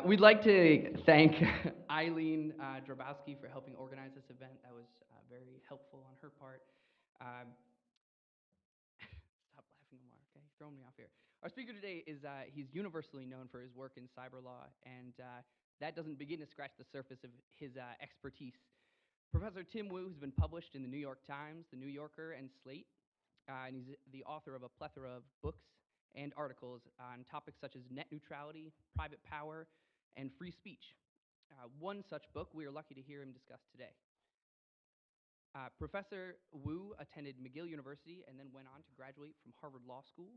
We'd like to thank Eileen Drabowski for helping organize this event. That was very helpful on her part. Um, Stop laughing, Omar. Okay, you're throwing me off here. Our speaker today is he's universally known for his work in cyber law, and that doesn't begin to scratch the surface of his expertise. Professor Tim Wu has been published in the New York Times, the New Yorker, and Slate, and he's the author of a plethora of books and articles on topics such as net neutrality, private power, and free speech. One such book we are lucky to hear him discuss today. Professor Wu attended McGill University and then went on to graduate from Harvard Law School.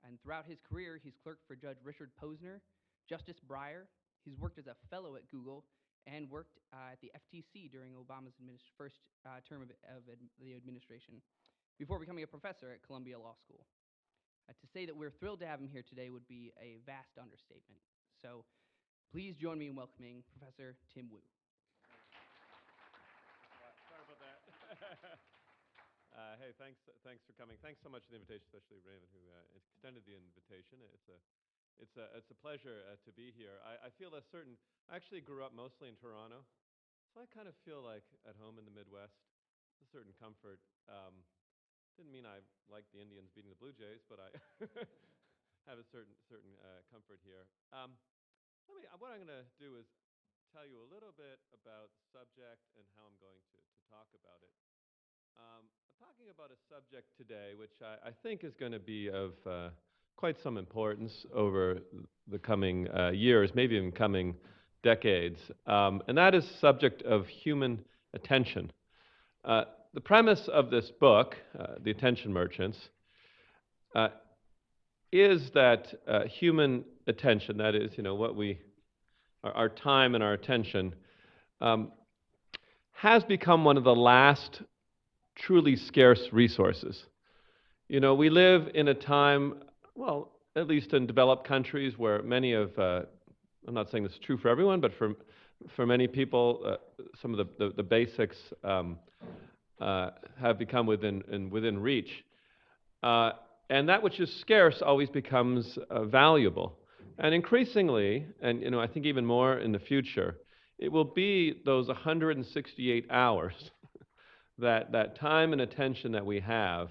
And throughout his career, he's clerked for Judge Richard Posner, Justice Breyer. He's worked as a fellow at Google and worked at the FTC during Obama's first term of the administration before becoming a professor at Columbia Law School. To say that we're thrilled to have him here today would be a vast understatement. So please join me in welcoming Professor Tim Wu. Sorry about that. Hey, thanks for coming. Thanks so much for the invitation, especially Raymond, who extended the invitation. It's a pleasure to be here. I feel a certain. I actually grew up mostly in Toronto, so I kind of feel like at home in the Midwest. A certain comfort. Didn't mean I like the Indians beating the Blue Jays, but I have a certain comfort here. What I'm going to do is tell you a little bit about the subject and how I'm going to talk about it. I'm talking about a subject today which I think is going to be of quite some importance over the coming years, maybe even coming decades, and that is the subject of human attention. The premise of this book, The Attention Merchants, is that human attention, that is, our time and our attention, has become one of the last truly scarce resources. We live in a time, well, at least in developed countries, where many of, I'm not saying this is true for everyone, but for many people, some of the basics have become within reach. And that which is scarce always becomes valuable. And increasingly, and I think even more in the future, it will be those 168 hours, that time and attention that we have,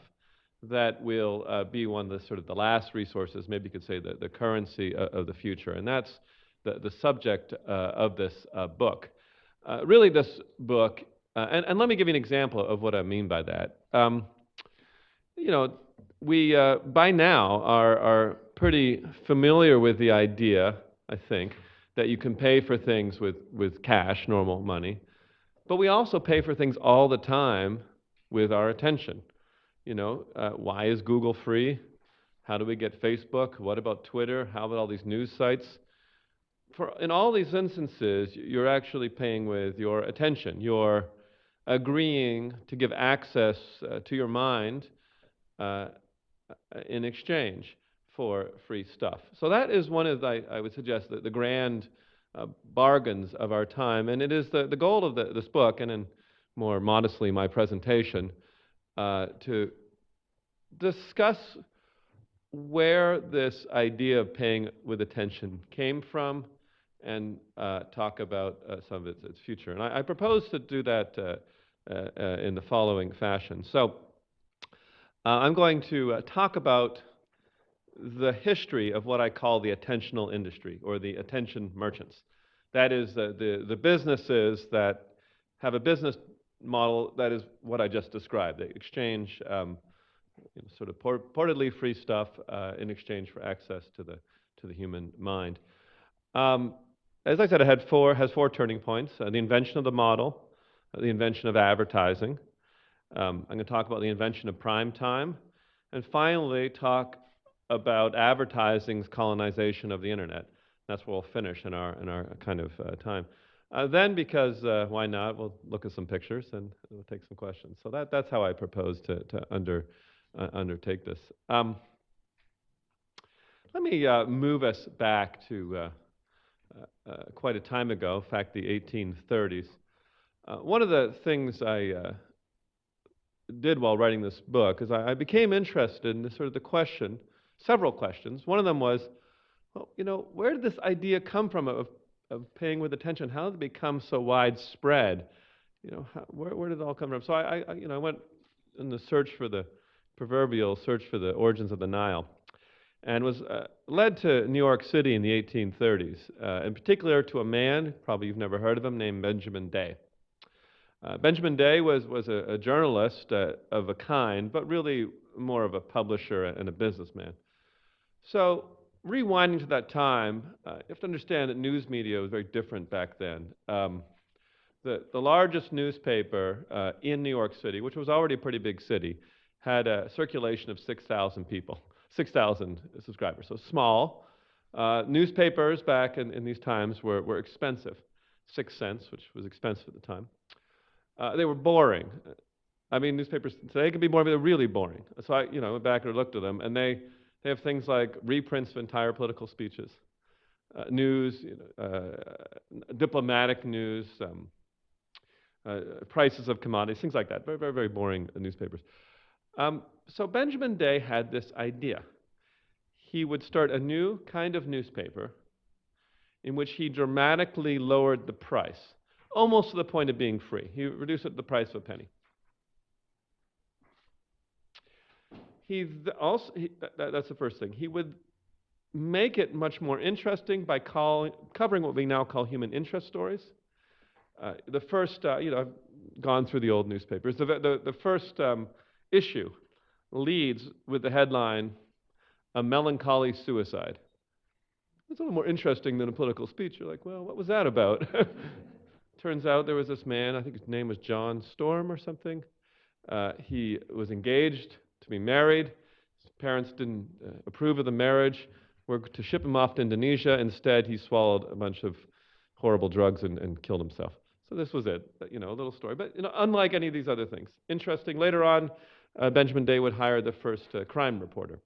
that will be one of the sort of the last resources, maybe you could say the currency of the future. And that's the subject of this book. Really, this book, and let me give you an example of what I mean by that. We by now are pretty familiar with the idea, I think, that you can pay for things with cash, normal money, but we also pay for things all the time with our attention. Why is Google free? How do we get Facebook? What about Twitter? How about all these news sites? In all these instances, you're actually paying with your attention. You're agreeing to give access to your mind in exchange for free stuff. So that is one of, I would suggest, the grand bargains of our time. And it is the goal of this book, and in more modestly my presentation, to discuss where this idea of paying with attention came from and talk about some of its future. And I propose to do that in the following fashion. So I'm going to talk about the history of what I call the attentional industry, or the attention merchants. That is the businesses that have a business model that is what I just described. They exchange sort of purportedly free stuff in exchange for access to the human mind. As I said, it has four turning points: the invention of the model, the invention of advertising. I'm going to talk about the invention of prime time, and finally talk about advertising's colonization of the internet. That's where we'll finish in our kind of time. Then, because why not, we'll look at some pictures and we'll take some questions. So that's how I propose to undertake this. Let me move us back to quite a time ago, in fact, the 1830s. One of the things I did while writing this book is I became interested in sort of the question, several questions. One of them was, well, where did this idea come from of paying with attention? How did it become so widespread? Where did it all come from? So I went in the search for the proverbial search for the origins of the Nile, and was led to New York City in the 1830s, in particular to a man, probably you've never heard of him, named Benjamin Day. Benjamin Day was a journalist of a kind, but really more of a publisher and a businessman. So, rewinding to that time, you have to understand that news media was very different back then. The largest newspaper in New York City, which was already a pretty big city, had a circulation of 6,000 people, 6,000 subscribers. So small. Newspapers back in these times were expensive. 6 cents, which was expensive at the time. They were boring. I mean, newspapers today can be boring, but they're really boring. So I went back and looked at them, and they have things like reprints of entire political speeches, news, diplomatic news, prices of commodities, things like that. Very, very, very boring newspapers. So Benjamin Day had this idea. He would start a new kind of newspaper in which he dramatically lowered the price, almost to the point of being free. He reduced it to the price of a penny. That's the first thing. He would make it much more interesting by covering what we now call human interest stories. The first, I've gone through the old newspapers. The first issue leads with the headline, "A Melancholy Suicide." It's a little more interesting than a political speech. You're like, well, what was that about? Turns out there was this man, I think his name was John Storm or something. He was engaged to be married. His parents didn't approve of the marriage, were to ship him off to Indonesia. Instead, he swallowed a bunch of horrible drugs and killed himself. So this was it, a little story. But unlike any of these other things. Interesting, later on, Benjamin Day would hire the first crime reporter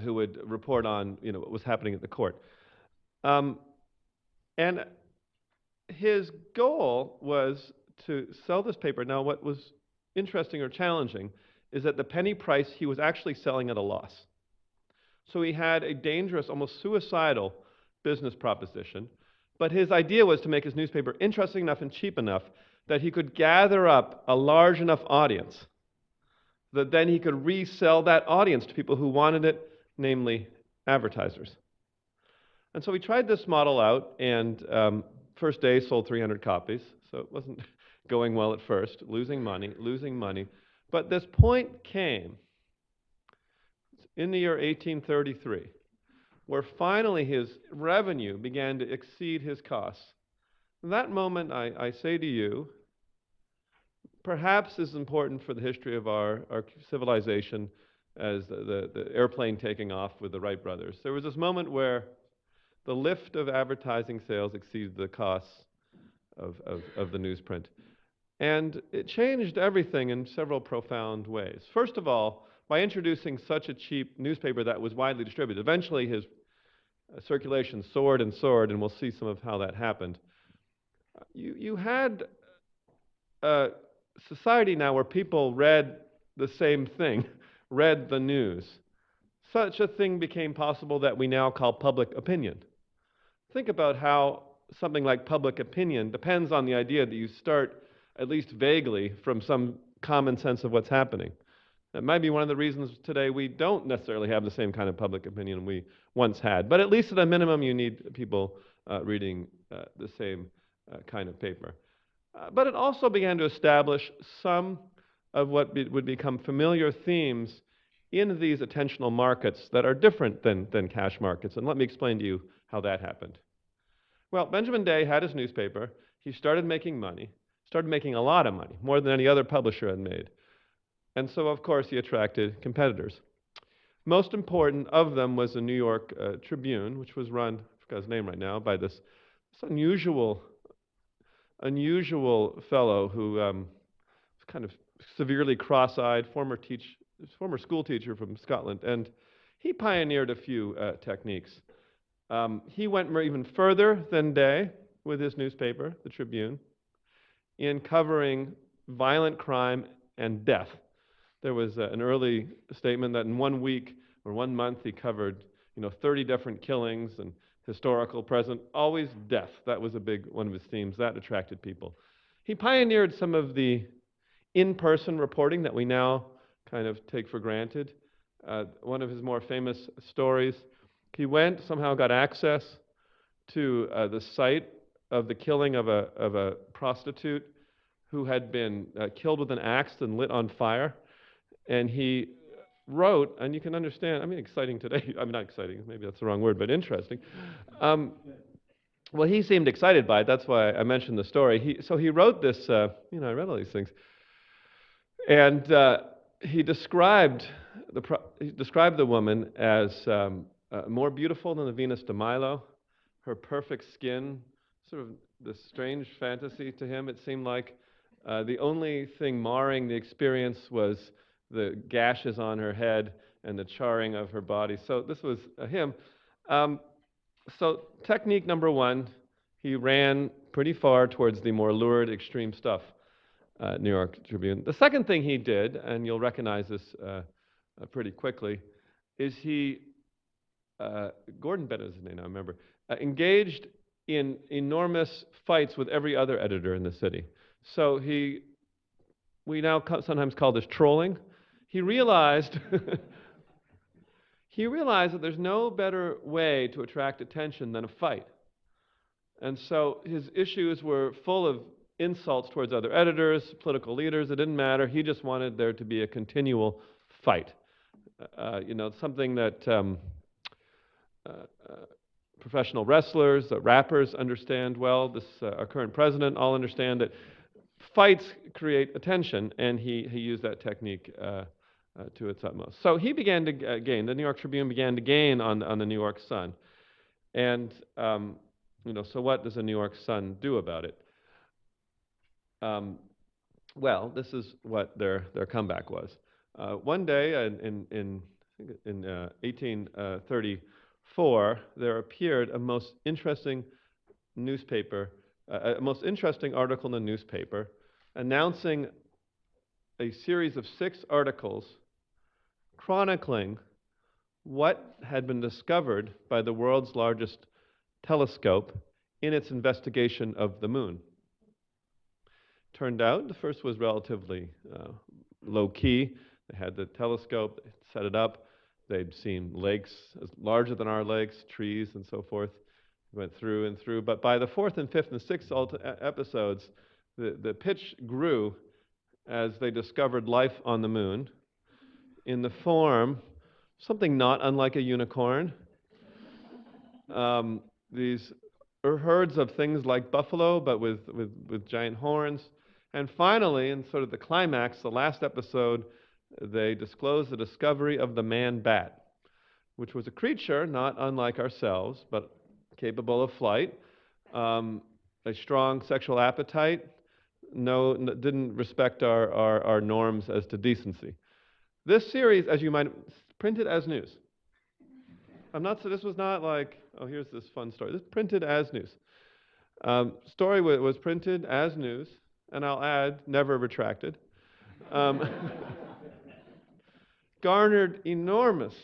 who would report on what was happening at the court. And his goal was to sell this paper. Now, what was interesting or challenging is that the penny price, he was actually selling at a loss. So he had a dangerous, almost suicidal business proposition. But his idea was to make his newspaper interesting enough and cheap enough that he could gather up a large enough audience that then he could resell that audience to people who wanted it, namely advertisers. And so we tried this model out, and first day sold 300 copies, so it wasn't going well at first, losing money. But this point came in the year 1833, where finally his revenue began to exceed his costs. In that moment, I say to you, perhaps as important for the history of our civilization as the airplane taking off with the Wright brothers. There was this moment where the lift of advertising sales exceeded the costs of the newsprint. And it changed everything in several profound ways. First of all, by introducing such a cheap newspaper that was widely distributed. Eventually his circulation soared, and we'll see some of how that happened. You had a society now where people read the same thing, read the news. Such a thing became possible that we now call public opinion. Think about how something like public opinion depends on the idea that you start, at least vaguely, from some common sense of what's happening. That might be one of the reasons today we don't necessarily have the same kind of public opinion we once had. But at least at a minimum, you need people reading the same kind of paper. But it also began to establish some of what would become familiar themes in these attentional markets that are different than cash markets. And let me explain to you how that happened. Well, Benjamin Day had his newspaper. He started making money, started making a lot of money, more than any other publisher had made. And so, of course, he attracted competitors. Most important of them was the New York Tribune, which was run, I forgot his name right now, by this unusual fellow who was kind of severely cross-eyed, former school teacher from Scotland, and he pioneered a few techniques. He went even further than Day with his newspaper, the Tribune, in covering violent crime and death. There was an early statement that in 1 week or 1 month he covered 30 different killings and historical, present, always death. That was a big one of his themes. That attracted people. He pioneered some of the in-person reporting that we now kind of take for granted. One of his more famous stories, he went, somehow got access to the site of the killing of a prostitute who had been killed with an axe and lit on fire. And he wrote, and you can understand, I mean, exciting today, I mean, not exciting, maybe that's the wrong word, but interesting. Well, he seemed excited by it. That's why I mentioned the story. So he wrote this, I read all these things. And he described the woman as more beautiful than the Venus de Milo, her perfect skin, sort of this strange fantasy to him. It seemed like the only thing marring the experience was the gashes on her head and the charring of her body. So this was him. So technique number one, he ran pretty far towards the more lurid, extreme stuff. New York Tribune. The second thing he did, and you'll recognize this pretty quickly, is Gordon Bennett is his name, I remember, engaged in enormous fights with every other editor in the city. So we now sometimes call this trolling. He realized that there's no better way to attract attention than a fight. And so his issues were full of insults towards other editors, political leaders. It didn't matter. He just wanted there to be a continual fight. Something that professional wrestlers, rappers understand well. Our current president all understand that fights create attention, and he used that technique to its utmost. So he began to gain. The New York Tribune began to gain on the New York Sun, and so what does the New York Sun do about it? Well, this is what their comeback was. One day in 1834, there appeared a most interesting article in the newspaper announcing a series of 6 articles chronicling what had been discovered by the world's largest telescope in its investigation of the moon. Turned out the first was relatively low-key. They had the telescope, they set it up. They'd seen lakes as larger than our lakes, trees and so forth. Went through and through. But by the 4th and 5th and 6th episodes, the pitch grew as they discovered life on the moon in the form, something not unlike a unicorn. These herds of things like buffalo, but with giant horns. And finally, in sort of the climax, the last episode, they disclosed the discovery of the man-bat, which was a creature not unlike ourselves, but capable of flight, a strong sexual appetite, didn't respect our norms as to decency. This series, as you might, printed as news. This was not like, oh, here's this fun story. This printed as news. Story was printed as news, and I'll add, never retracted. Garnered enormous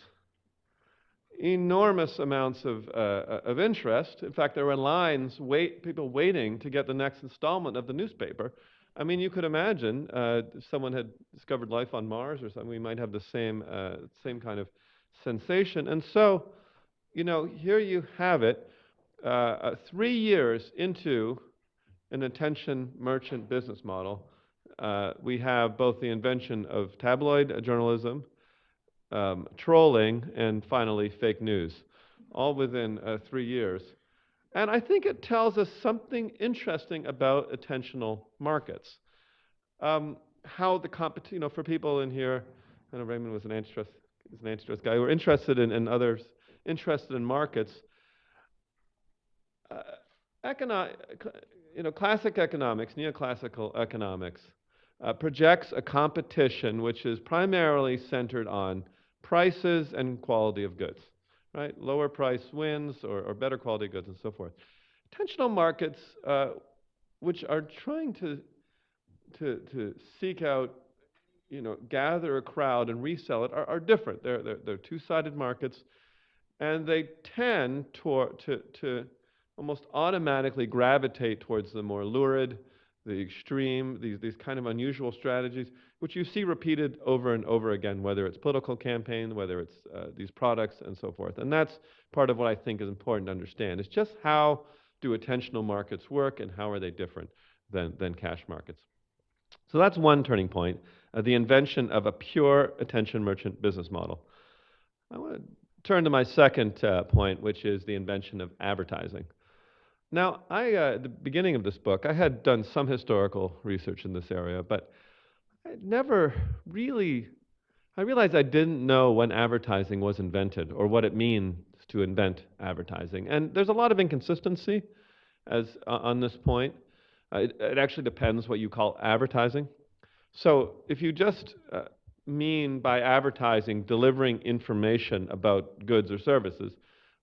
amounts of interest. In fact, there were lines, people waiting to get the next installment of the newspaper. I mean, you could imagine if someone had discovered life on Mars or something, we might have the same kind of sensation. And so, here you have it, 3 years into an attention merchant business model. We have both the invention of tabloid journalism, trolling, and finally fake news, all within 3 years. And I think it tells us something interesting about attentional markets. How the competition, for people in here, I know Raymond was an antitrust guy, who are interested in others, interested in markets. Classic economics, neoclassical economics, projects a competition which is primarily centered on prices and quality of goods, right? Lower price wins, or better quality goods, and so forth. Attentional markets, which are trying to seek out, gather a crowd and resell it, are different. They're two-sided markets. and they tend to almost automatically gravitate towards the more lurid, the extreme, these kind of unusual strategies, which you see repeated over and over again, whether it's political campaign, whether it's these products, and so forth. And that's part of what I think is important to understand. It's just how do attentional markets work, and how are they different than cash markets. So that's one turning point, the invention of a pure attention merchant business model. I want to turn to my second point, which is the invention of advertising. Now, at the beginning of this book, I had done some historical research in this area, but I never really, I realized I didn't know when advertising was invented or what it means to invent advertising. And there's a lot of inconsistency on this point. It actually depends what you call advertising. So if you just mean by advertising delivering information about goods or services,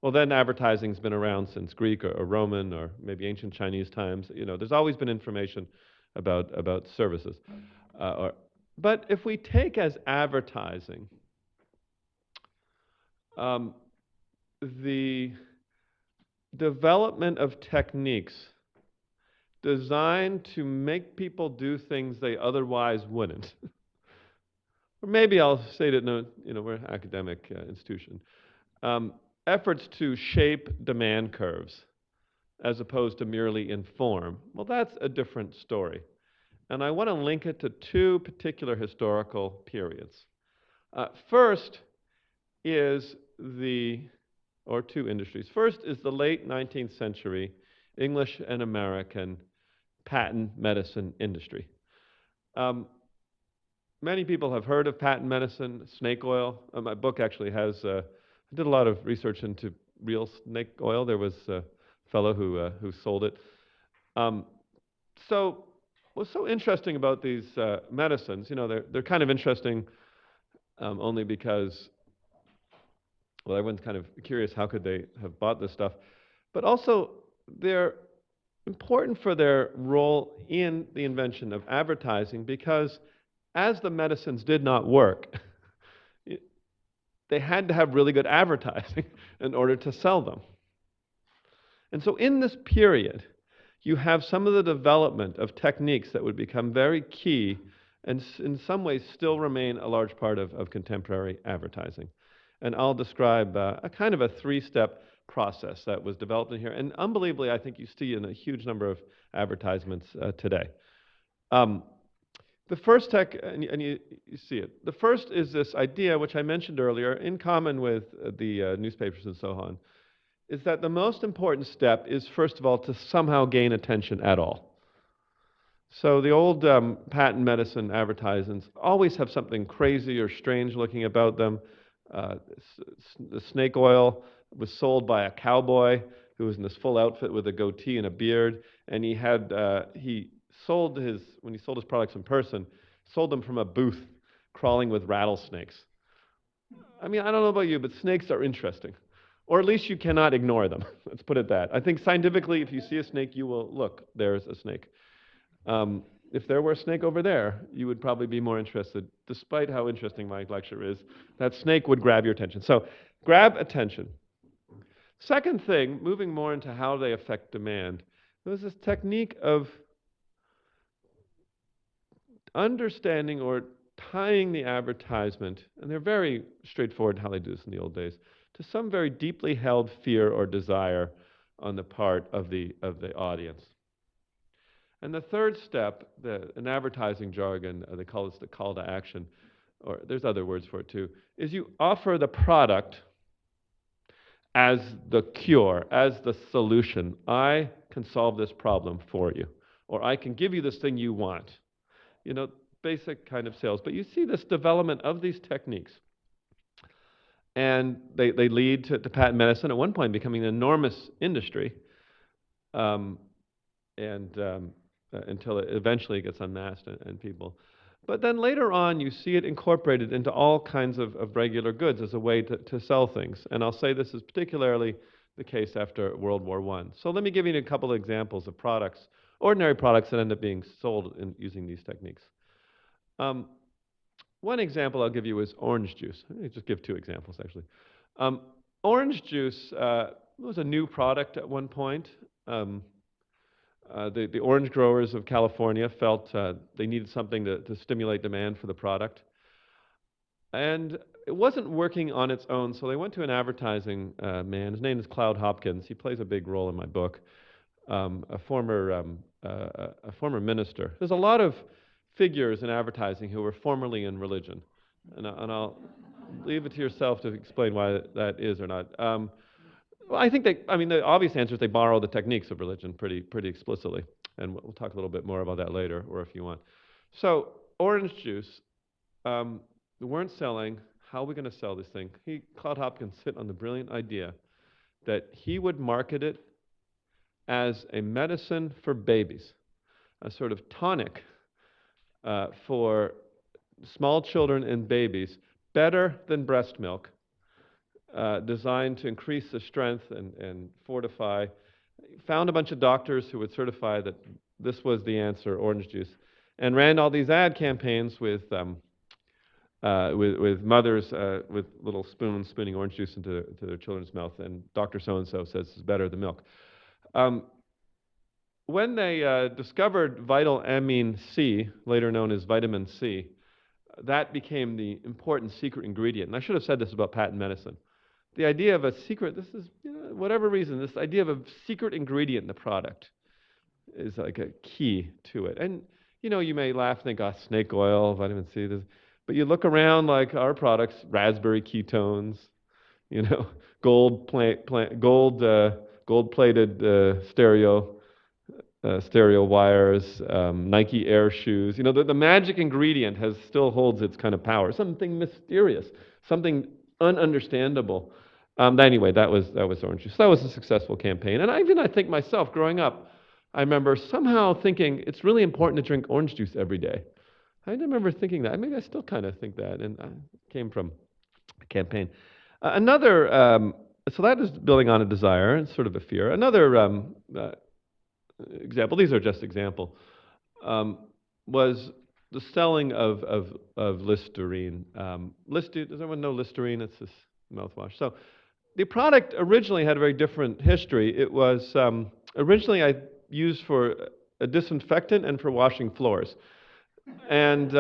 well, then advertising's been around since Greek or Roman or maybe ancient Chinese times. You know, there's always been information about services. But if we take as advertising the development of techniques designed to make people do things they otherwise wouldn't. Or maybe I'll say that, no, you know, we're an academic institution. Efforts to shape demand curves as opposed to merely inform. Well, that's a different story. And I want to link it to two particular historical periods. First is or two industries. First is the late 19th century English and American patent medicine industry. Many people have heard of patent medicine, snake oil. My book actually has, I did a lot of research into real snake oil. There was a fellow who sold it. So what's so interesting about these medicines, you know, they're kind of interesting only because, well, everyone's kind of curious how could they have bought this stuff. But also, they're important for their role in the invention of advertising because as the medicines did not work, they had to have really good advertising in order to sell them. And so in this period, you have some of the development of techniques that would become very key and in some ways still remain a large part of contemporary advertising. And I'll describe a kind of a three-step process that was developed in here. And unbelievably, I think you see in a huge number of advertisements today. The first and you see it. The first is this idea, which I mentioned earlier, in common with the newspapers and so on, is that the most important step is, first of all, to somehow gain attention at all. So the old patent medicine advertisements always have something crazy or strange looking about them. The snake oil was sold by a cowboy who was in this full outfit with a goatee and a beard, and he sold when he sold his products in person, sold them from a booth crawling with rattlesnakes. I mean, I don't know about you, but snakes are interesting. Or at least you cannot ignore them. Let's put it that. I think scientifically, if you see a snake, you will look, there's a snake. If there were a snake over there, you would probably be more interested, despite how interesting my lecture is. That snake would grab your attention. So grab attention. Second thing, moving more into how they affect demand, there was this technique of understanding or tying the advertisement, and they're very straightforward how they do this in the old days, to some very deeply held fear or desire on the part of the audience. And the third step, in advertising jargon, they call this the call to action, or there's other words for it too, is you offer the product as the cure, as the solution. I can solve this problem for you, or I can give you this thing you want. You know, basic kind of sales. But you see this development of these techniques. And they lead to patent medicine at one point becoming an enormous industry until it eventually gets unmasked and people. But then later on, you see it incorporated into all kinds of regular goods as a way to sell things. And I'll say this is particularly the case after World War I. So let me give you a couple of examples of products, ordinary products that end up being sold using these techniques. One example I'll give you is orange juice. Let me just give two examples, actually. Orange juice was a new product at one point. Um, the orange growers of California felt they needed something to stimulate demand for the product. And it wasn't working on its own, so they went to an advertising man. His name is Cloud Hopkins. He plays a big role in my book, a former minister. There's a lot of figures in advertising who were formerly in religion, and I'll leave it to yourself to explain why that is or not. Well, I think I mean, the obvious answer is they borrow the techniques of religion pretty explicitly, and we'll talk a little bit more about that later, or if you want. So, orange juice, we weren't selling. How are we going to sell this thing? Cloud Hopkins hit on the brilliant idea that he would market it as a medicine for babies, a sort of tonic for small children and babies, better than breast milk, designed to increase the strength and fortify. Found a bunch of doctors who would certify that this was the answer, orange juice, and ran all these ad campaigns with mothers with little spoons spooning orange juice into their children's mouth, and Dr. So-and-so says it's better than milk. When they discovered vital amine C, later known as vitamin C, that became the important secret ingredient. And I should have said this about patent medicine. The idea of a secret, this is, whatever reason, this idea of a secret ingredient in the product is like a key to it. And, you may laugh and think, snake oil, vitamin C, but you look around like our products, raspberry ketones, gold-plated stereo wires, Nike Air shoes. The magic ingredient still holds its kind of power. Something mysterious, something ununderstandable. Anyway, that was orange juice. That was a successful campaign. And I think myself, growing up, I remember somehow thinking it's really important to drink orange juice every day. I remember thinking that. Maybe I still kind of think that, and it came from a campaign. So that is building on a desire and sort of a fear. Another example, these are just example, was the selling of Listerine. Does everyone know Listerine? It's this mouthwash. So the product originally had a very different history. It was originally used for a disinfectant and for washing floors. And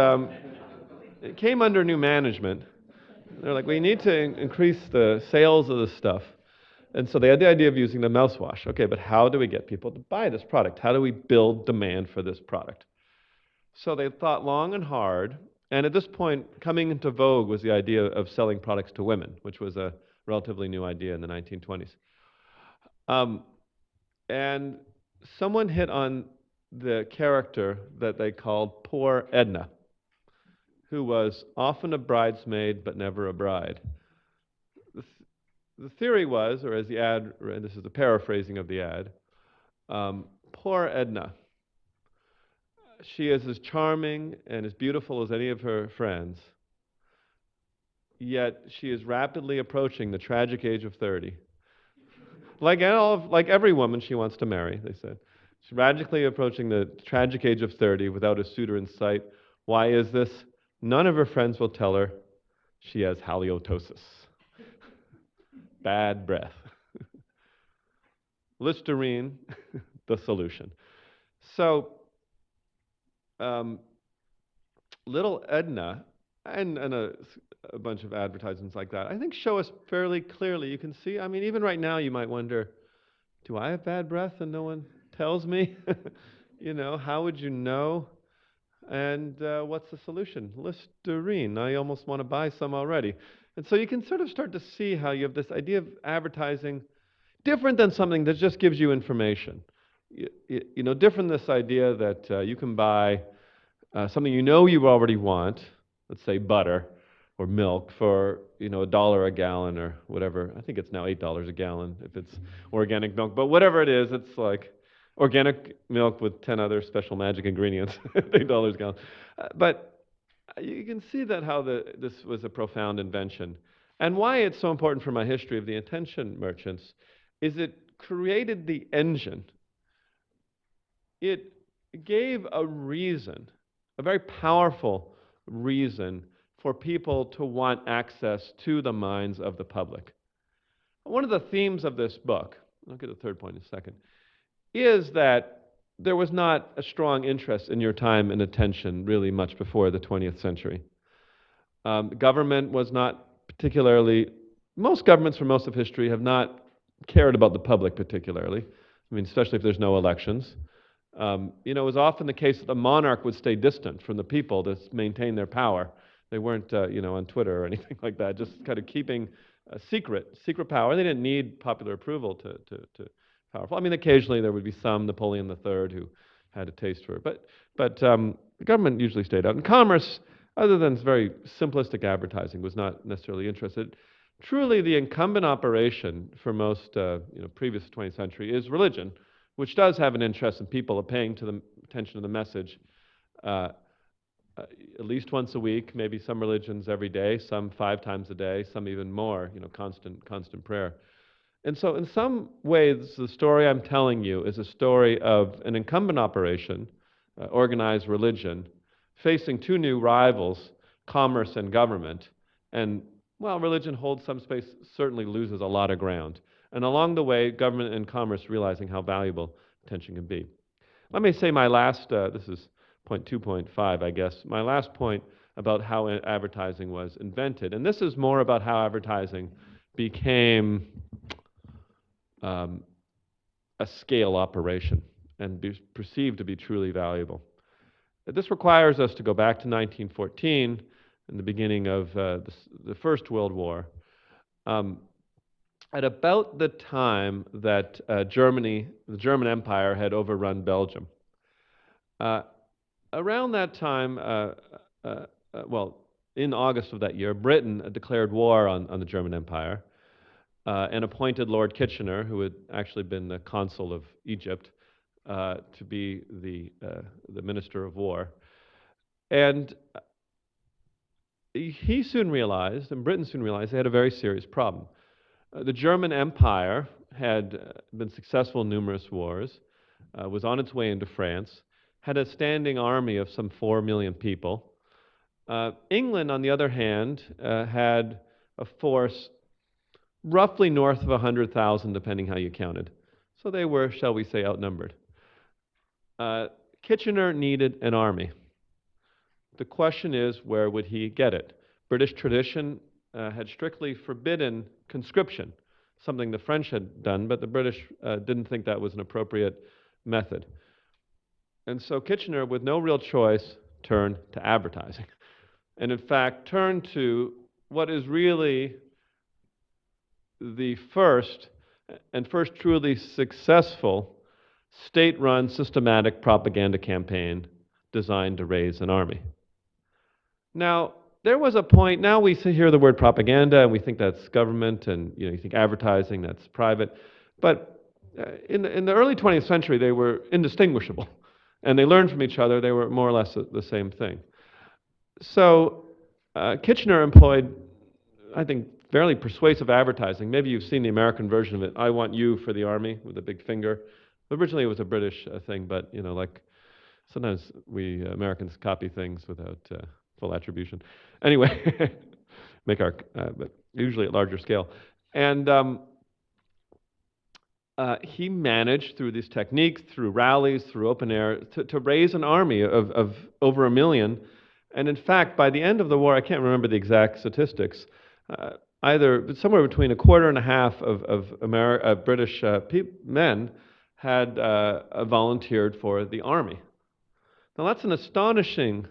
it came under new management. They're like, we need to increase the sales of this stuff. And so they had the idea of using the mouthwash. Okay, but how do we get people to buy this product? How do we build demand for this product? So they thought long and hard. And at this point, coming into vogue was the idea of selling products to women, which was a relatively new idea in the 1920s. And someone hit on the character that they called Poor Edna, who was often a bridesmaid but never a bride. The theory was, or as the ad, this is a paraphrasing of the ad, poor Edna. She is as charming and as beautiful as any of her friends, yet she is rapidly approaching the tragic age of 30. Like every woman she wants to marry, they said. She's radically approaching the tragic age of 30 without a suitor in sight. Why is this? None of her friends will tell her she has halitosis. Bad breath. Listerine, the solution. So, little Edna, and a bunch of advertisements like that, I think show us fairly clearly. You can see, even right now you might wonder, do I have bad breath and no one tells me? How would you know? And what's the solution? Listerine. I almost want to buy some already. And so you can sort of start to see how you have this idea of advertising different than something that just gives you information. Different than this idea that you can buy something you already want, let's say butter or milk for $1 a gallon or whatever. I think it's now $8 a gallon if it's organic milk. But whatever it is, it's like organic milk with 10 other special magic ingredients, $8 a gallon. But you can see that how this was a profound invention. And why it's so important for my history of the attention merchants is it created the engine. It gave a reason, a very powerful reason for people to want access to the minds of the public. One of the themes of this book, I'll get to the third point in a second, is that there was not a strong interest in your time and attention really much before the 20th century. Government was not particularly, most governments for most of history have not cared about the public particularly. I mean, especially if there's no elections. It was often the case that the monarch would stay distant from the people to maintain their power. They weren't, on Twitter or anything like that, just kind of keeping a secret power. They didn't need popular approval to powerful. I mean, occasionally there would be some Napoleon III who had a taste for it, but the government usually stayed out. And commerce, other than very simplistic advertising, was not necessarily interested. Truly, the incumbent operation for most, previous 20th century is religion, which does have an interest in people paying to the attention to the message at least once a week, maybe some religions every day, some 5 times a day, some even more, constant prayer. And so in some ways, the story I'm telling you is a story of an incumbent operation, organized religion, facing 2 new rivals, commerce and government. And while religion holds some space, certainly loses a lot of ground. And along the way, government and commerce realizing how valuable attention can be. Let me say my last, this is point 2.5, I guess, my last point about how advertising was invented. And this is more about how advertising became a scale operation and be perceived to be truly valuable. This requires us to go back to 1914 and the beginning of the First World War. At about the time that the German Empire had overrun Belgium. Around that time, in August of that year, Britain declared war on the German Empire and appointed Lord Kitchener, who had actually been the consul of Egypt, to be the Minister of War. And he soon realized, and Britain soon realized, they had a very serious problem. The German Empire had been successful in numerous wars, was on its way into France, had a standing army of some 4 million people. England, on the other hand, had a force roughly north of 100,000, depending how you counted. So they were, shall we say, outnumbered. Kitchener needed an army. The question is, where would he get it? British tradition had strictly forbidden conscription, something the French had done, but the British didn't think that was an appropriate method. And so Kitchener, with no real choice, turned to advertising. And in fact, turned to what is really the first truly successful state-run systematic propaganda campaign designed to raise an army. Now, there was a point, now we hear the word propaganda and we think that's government, and you think advertising, that's private. But in the early 20th century, they were indistinguishable. And they learned from each other. They were more or less the same thing. So Kitchener employed, I think, fairly persuasive advertising. Maybe you've seen the American version of it. I want you for the army with a big finger. Originally, it was a British thing, but like sometimes we Americans copy things without full attribution. Anyway, but usually at larger scale. And he managed, through these techniques, through rallies, through open air, to raise an army of over 1 million. And in fact, by the end of the war, I can't remember the exact statistics, but somewhere between 1.25 of British men had volunteered for the army. Now that's an astonishing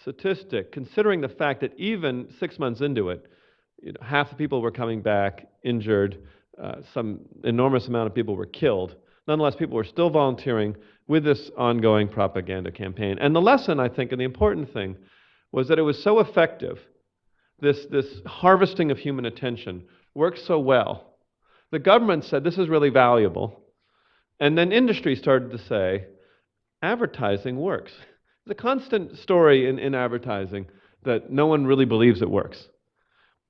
statistic, considering the fact that even 6 months into it, half the people were coming back injured. Some enormous amount of people were killed. Nonetheless, people were still volunteering with this ongoing propaganda campaign. And the lesson, I think, and the important thing, was that it was so effective. This harvesting of human attention worked so well. The government said, this is really valuable. And then industry started to say, advertising works. It's a constant story in advertising that no one really believes it works.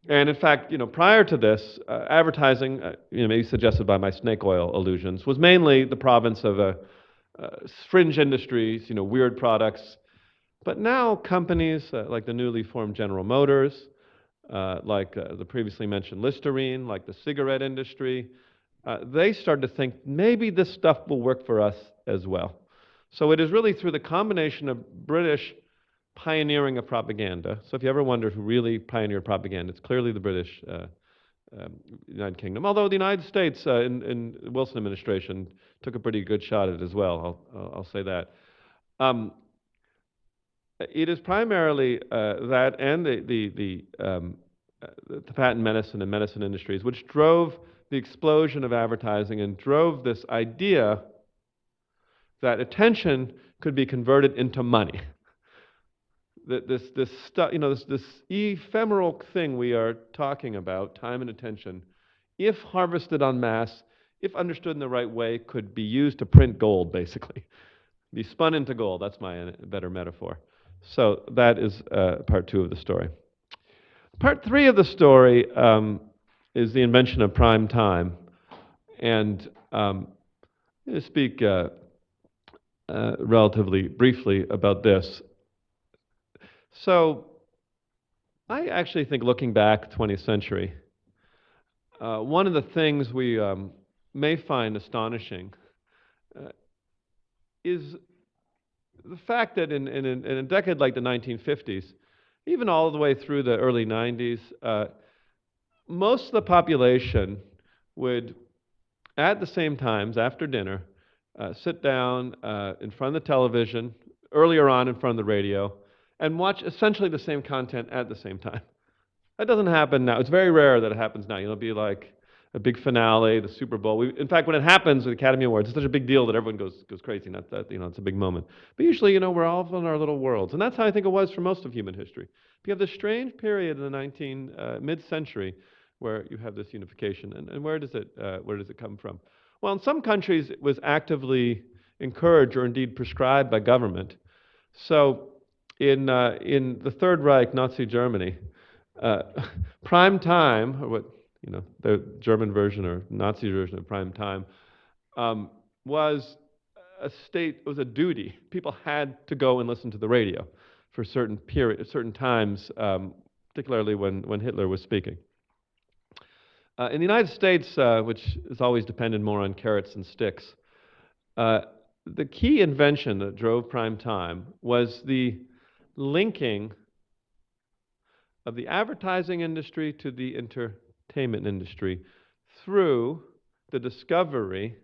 And in fact, prior to this, advertising, maybe suggested by my snake oil allusions, was mainly the province of fringe industries, weird products. But now companies like the newly formed General Motors, like the previously mentioned Listerine, like the cigarette industry, they started to think maybe this stuff will work for us as well. So it is really through the combination of British pioneering of propaganda. So if you ever wondered who really pioneered propaganda, it's clearly the British United Kingdom. Although the United States in the Wilson administration took a pretty good shot at it as well. I'll say that. Um, it is primarily that and the patent medicine and medicine industries which drove the explosion of advertising and drove this idea that attention could be converted into money. This stuff, this ephemeral thing we are talking about, time and attention, if harvested en masse, if understood in the right way, could be used to print gold, basically. Be spun into gold. That's my better metaphor. So that is part two of the story. Part three of the story is the invention of prime time. And I'm going to speak relatively briefly about this. So I actually think, looking back 20th century, one of the things we may find astonishing is the fact that in a decade like the 1950s, even all the way through the early 90s, most of the population would, at the same times, after dinner, sit down in front of the television, earlier on in front of the radio, and watch essentially the same content at the same time. That doesn't happen now. It's very rare that it happens now. It'll be like a big finale, the Super Bowl. In fact, when it happens with the Academy Awards, it's such a big deal that everyone goes crazy. Not that, it's a big moment. But usually, we're all in our little worlds. And that's how I think it was for most of human history. But you have this strange period in the mid-century where you have this unification. And where does it come from? Well, in some countries, it was actively encouraged or indeed prescribed by government. So in the Third Reich, Nazi Germany, prime time, or what the German version or Nazi version of prime time, was a duty. People had to go and listen to the radio for certain times, particularly when Hitler was speaking. In the United States, which has always depended more on carrots and sticks, the key invention that drove prime time was the linking of the advertising industry to the entertainment industry through the discovery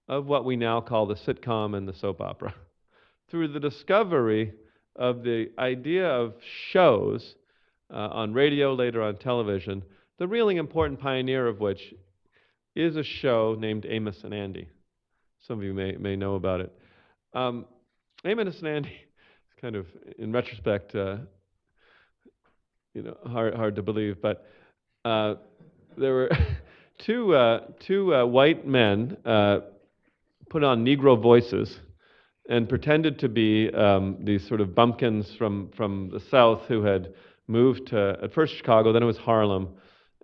of what we now call the sitcom and the soap opera. Through the discovery of the idea of shows on radio, later on television, the really important pioneer of which is a show named Amos and Andy. Some of you may know about it. Amos and Andy is kind of, in retrospect, hard to believe, but there were two white men put on Negro voices and pretended to be these sort of bumpkins from the South who had moved to, at first Chicago, then it was Harlem,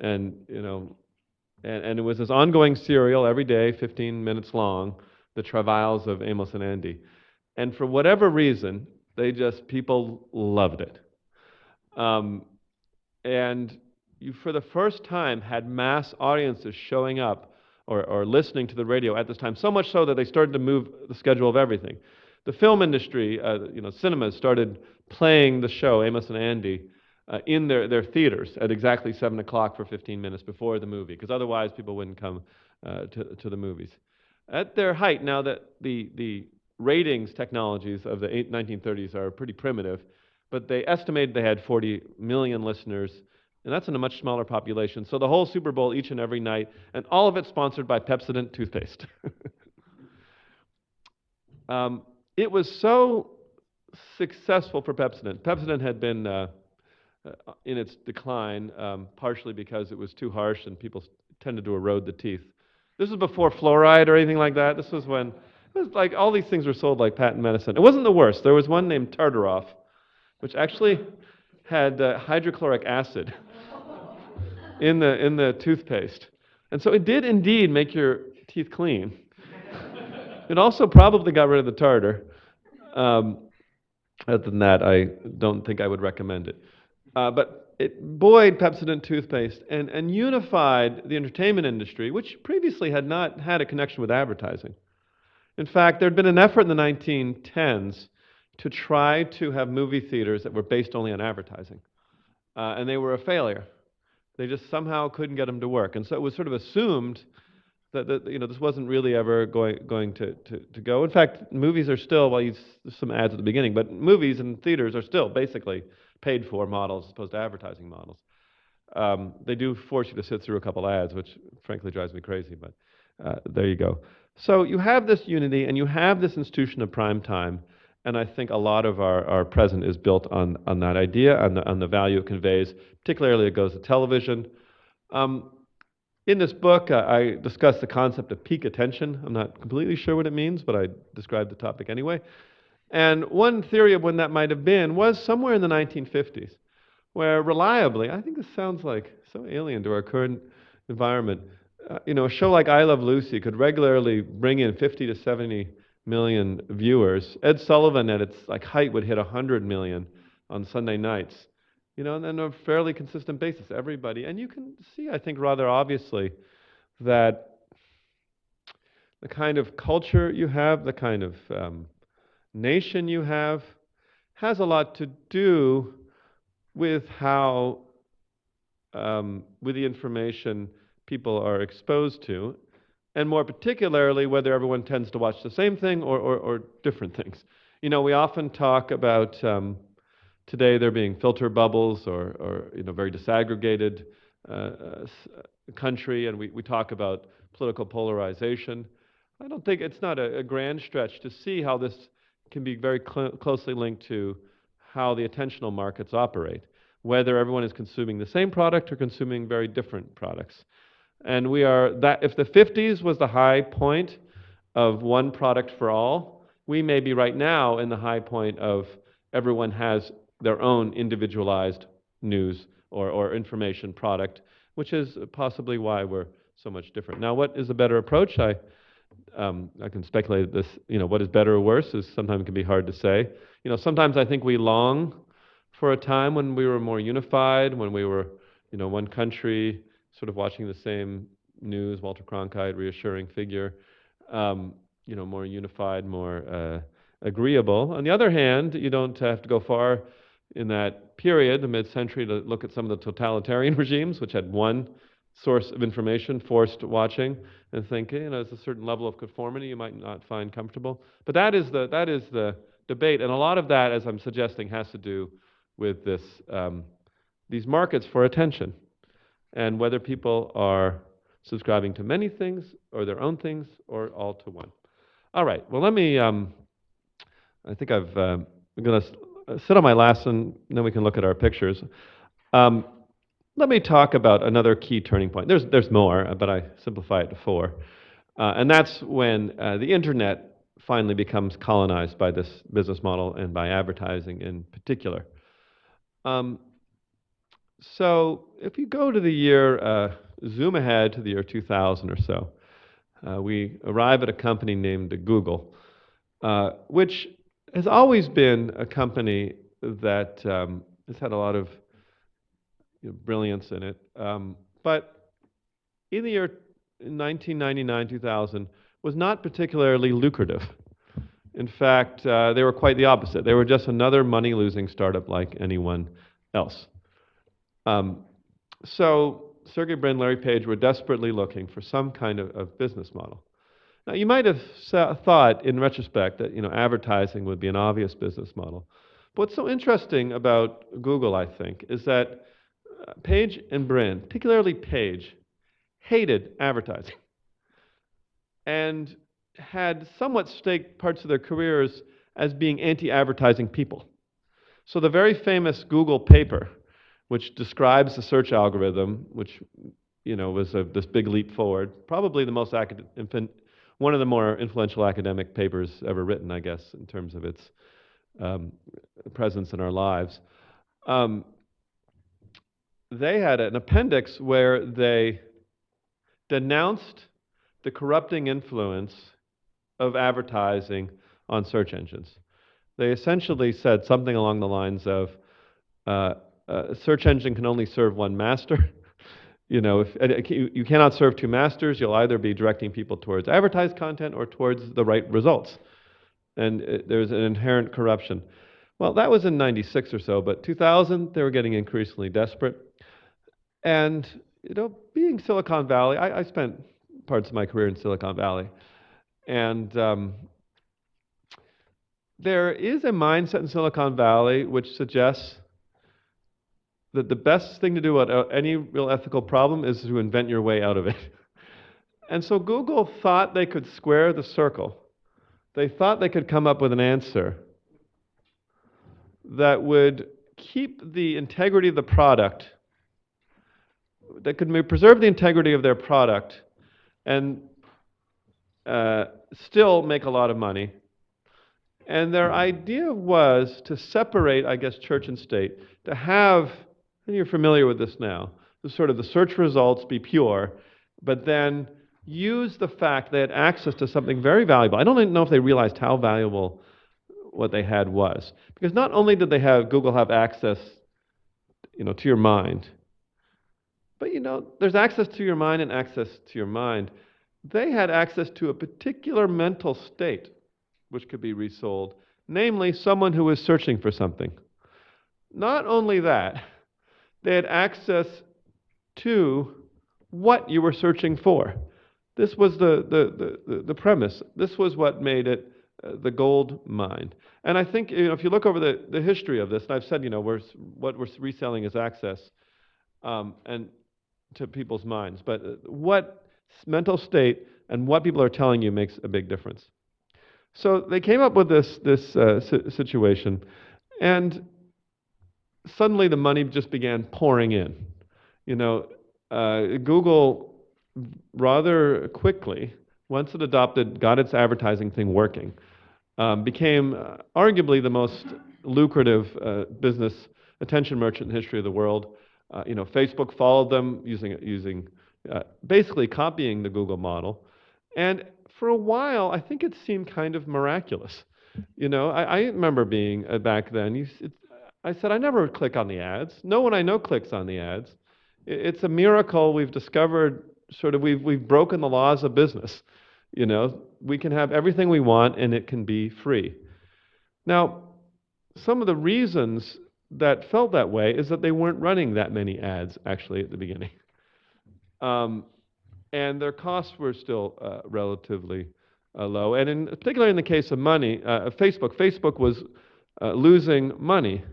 and it was this ongoing serial every day, 15 minutes long, The Travails of Amos and Andy. And for whatever reason, people loved it. And you, for the first time, had mass audiences showing up or listening to the radio at this time, so much so that they started to move the schedule of everything. The film industry, cinemas started playing the show, Amos and Andy, in their theaters at exactly 7 o'clock for 15 minutes before the movie, because otherwise people wouldn't come to the movies. At their height, now that the ratings technologies of the 1930s are pretty primitive, but they estimated they had 40 million listeners, and that's in a much smaller population. So the whole Super Bowl each and every night, and all of it sponsored by Pepsodent toothpaste. It was so successful for Pepsodent. Pepsodent had been in its decline, partially because it was too harsh and people tended to erode the teeth. This was before fluoride or anything like that. This was when, it was like all these things were sold like patent medicine. It wasn't the worst. There was one named Tartaroff, which actually had hydrochloric acid in the toothpaste. And so it did indeed make your teeth clean. It also probably got rid of the tartar. Other than that, I don't think I would recommend it. But it buoyed Pepsodent toothpaste and unified the entertainment industry, which previously had not had a connection with advertising. In fact, there had been an effort in the 1910s to try to have movie theaters that were based only on advertising, and they were a failure. They just somehow couldn't get them to work, and so it was sort of assumed that this wasn't really ever going to go. In fact, movies are still, well, there's some ads at the beginning, but movies and theaters are still basically paid for models as opposed to advertising models. They do force you to sit through a couple ads, which frankly drives me crazy, but there you go. So you have this unity and you have this institution of prime time, and I think a lot of our present is built on that idea, on the value it conveys, particularly it goes to television. Um, in this book, I discuss the concept of peak attention. I'm not completely sure what it means, but I describe the topic anyway. And one theory of when that might have been was somewhere in the 1950s, where reliably, I think this sounds like so alien to our current environment, a show like I Love Lucy could regularly bring in 50 to 70 million viewers. Ed Sullivan at its height would hit 100 million on Sunday nights, and on a fairly consistent basis, everybody. And you can see, I think, rather obviously that the kind of culture you have, the kind of nation you have, has a lot to do with how, with the information people are exposed to, and more particularly whether everyone tends to watch the same thing or different things. We often talk about today there being filter bubbles or very disaggregated country, and we talk about political polarization. I don't think it's not a grand stretch to see how this can be very closely linked to how the attentional markets operate, whether everyone is consuming the same product or consuming very different products. And if the 50s was the high point of one product for all, we may be right now in the high point of everyone has their own individualized news or information product, which is possibly why we're so much different. Now, what is a better approach? I can speculate this, what is better or worse is sometimes can be hard to say. Sometimes I think we long for a time when we were more unified, when we were, one country, sort of watching the same news, Walter Cronkite, reassuring figure, more unified, more agreeable. On the other hand, you don't have to go far in that period, the mid-century, to look at some of the totalitarian regimes, which had one source of information, forced watching, and think, there's a certain level of conformity you might not find comfortable. But that is the debate, and a lot of that, as I'm suggesting, has to do with these markets for attention, and whether people are subscribing to many things, or their own things, or all to one. All right, well, let me, I think I'm going to sit on my last, and then we can look at our pictures. Let me talk about another key turning point. There's more, but I simplify it to 4. And that's when the internet finally becomes colonized by this business model and by advertising in particular. So if you go to the year, zoom ahead to the year 2000 or so, we arrive at a company named Google, which has always been a company that has had a lot of brilliance in it. But in the year 1999, 2000, was not particularly lucrative. In fact, they were quite the opposite. They were just another money-losing startup like anyone else. So Sergey Brin, Larry Page were desperately looking for some kind of business model. Now, you might have thought, in retrospect, that advertising would be an obvious business model. But what's so interesting about Google, I think, is that Page and Brin, particularly Page, hated advertising and had somewhat staked parts of their careers as being anti-advertising people. So the very famous Google paper, which describes the search algorithm, which was this big leap forward, probably the most one of the more influential academic papers ever written, I guess, in terms of its presence in our lives. They had an appendix where they denounced the corrupting influence of advertising on search engines. They essentially said something along the lines of, a search engine can only serve one master. You know, if you cannot serve two masters, you'll either be directing people towards advertised content or towards the right results. And there's an inherent corruption. Well, that was in 96 or so, but 2000, they were getting increasingly desperate. And, you know, being Silicon Valley, I spent parts of my career in Silicon Valley. And there is a mindset in Silicon Valley which suggests that the best thing to do about any real ethical problem is to invent your way out of it. And so Google thought they could square the circle. They thought they could come up with an answer that would keep the integrity of the product, that could preserve the integrity of their product and still make a lot of money. And their idea was to separate, I guess, church and state, to have, and you're familiar with this now, the sort of the search results be pure, but then use the fact they had access to something very valuable. I don't even know if they realized how valuable what they had was. Because not only did Google have access, you know, to your mind, but you know, there's access to your mind and access to your mind. They had access to a particular mental state which could be resold, namely someone who was searching for something. Not only that, they had access to what you were searching for. This was the premise. This was what made it the gold mine. And I think, you know, if you look over the history of this, and I've said, you know, what we're reselling is access and to people's minds, but what mental state and what people are telling you makes a big difference. So they came up with this situation, and suddenly the money just began pouring in. You know, Google rather quickly, once it got its advertising thing working, became arguably the most lucrative business attention merchant in the history of the world. You know, Facebook followed them using basically copying the Google model, and for a while, I think it seemed kind of miraculous. You know, I remember being back then. I said I never click on the ads. No one I know clicks on the ads. It's a miracle we've discovered. Sort of, we've broken the laws of business. You know, we can have everything we want, and it can be free. Now, some of the reasons that felt that way is that they weren't running that many ads actually at the beginning. And their costs were still relatively low. And particularly in the case of money, Facebook was losing money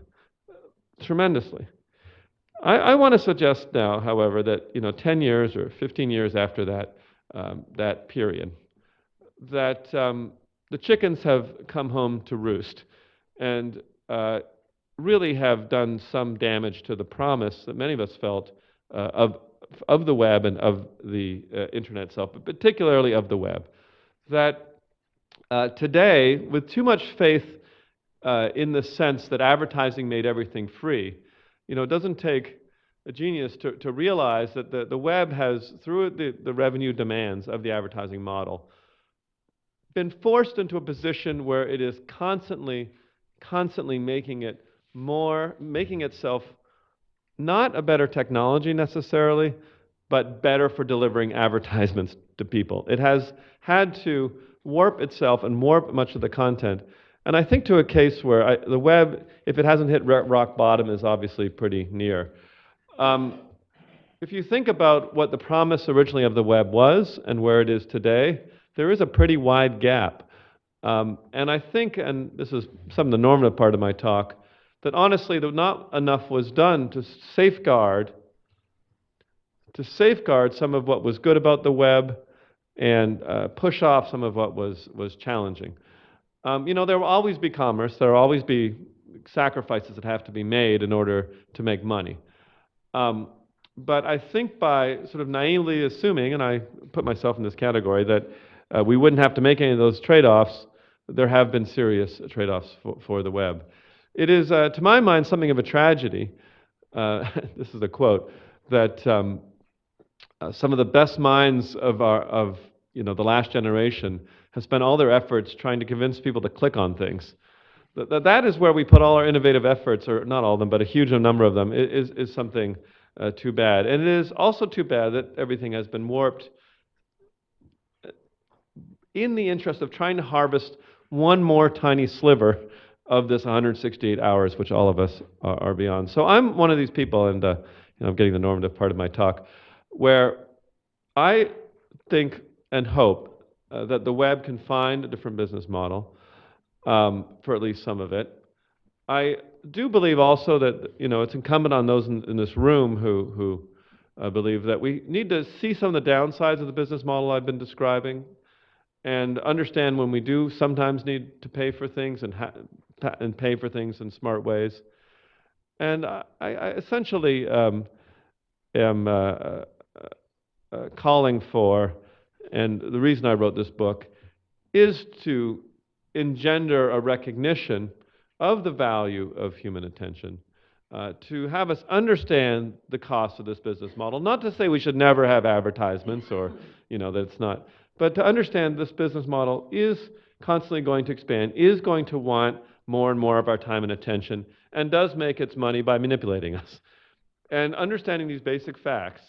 tremendously. I want to suggest now, however, that, you know, 10 years or 15 years after that period, that the chickens have come home to roost and really have done some damage to the promise that many of us felt of the web and of the internet itself, but particularly of the web. That today, with too much faith in the sense that advertising made everything free, you know, it doesn't take a genius to realize that the web has, through the revenue demands of the advertising model, been forced into a position where it is constantly making itself not a better technology necessarily, but better for delivering advertisements to people. It has had to warp itself and warp much of the content. And I think to a case where the web, if it hasn't hit rock bottom, is obviously pretty near. If you think about what the promise originally of the web was and where it is today, there is a pretty wide gap. And I think, and this is some of the normative part of my talk, that honestly, not enough was done to safeguard some of what was good about the web and push off some of what was challenging. You know, there will always be commerce. There will always be sacrifices that have to be made in order to make money. But I think by sort of naively assuming, and I put myself in this category, that we wouldn't have to make any of those trade-offs, there have been serious trade-offs for the web. It is, to my mind, something of a tragedy. This is a quote that some of the best minds of the last generation have spent all their efforts trying to convince people to click on things. That is where we put all our innovative efforts, or not all of them, but a huge number of them, is something too bad. And it is also too bad that everything has been warped in the interest of trying to harvest one more tiny sliver of this 168 hours, which all of us are beyond. So I'm one of these people, and I'm getting the normative part of my talk, where I think and hope that the web can find a different business model for at least some of it. I do believe also that it's incumbent on those in this room who believe that we need to see some of the downsides of the business model I've been describing, and understand when we do sometimes need to pay for things and pay for things in smart ways. And I essentially am calling for, and the reason I wrote this book is to engender a recognition of the value of human attention, to have us understand the cost of this business model. Not to say we should never have advertisements or, that it's not, but to understand this business model is constantly going to expand, is going to want more and more of our time and attention, and does make its money by manipulating us. And understanding these basic facts,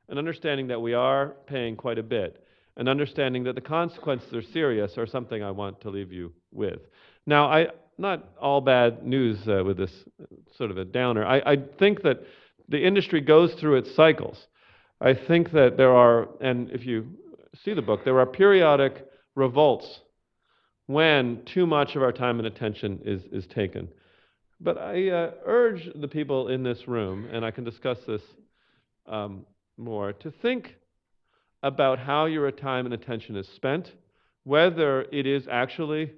and understanding that we are paying quite a bit, and understanding that the consequences are serious, are something I want to leave you with. Now, not all bad news with this sort of a downer. I think that the industry goes through its cycles. I think that there are, and if you see the book, there are periodic revolts when too much of our time and attention is taken. But I urge the people in this room, and I can discuss this more, to think about how your time and attention is spent, whether it is actually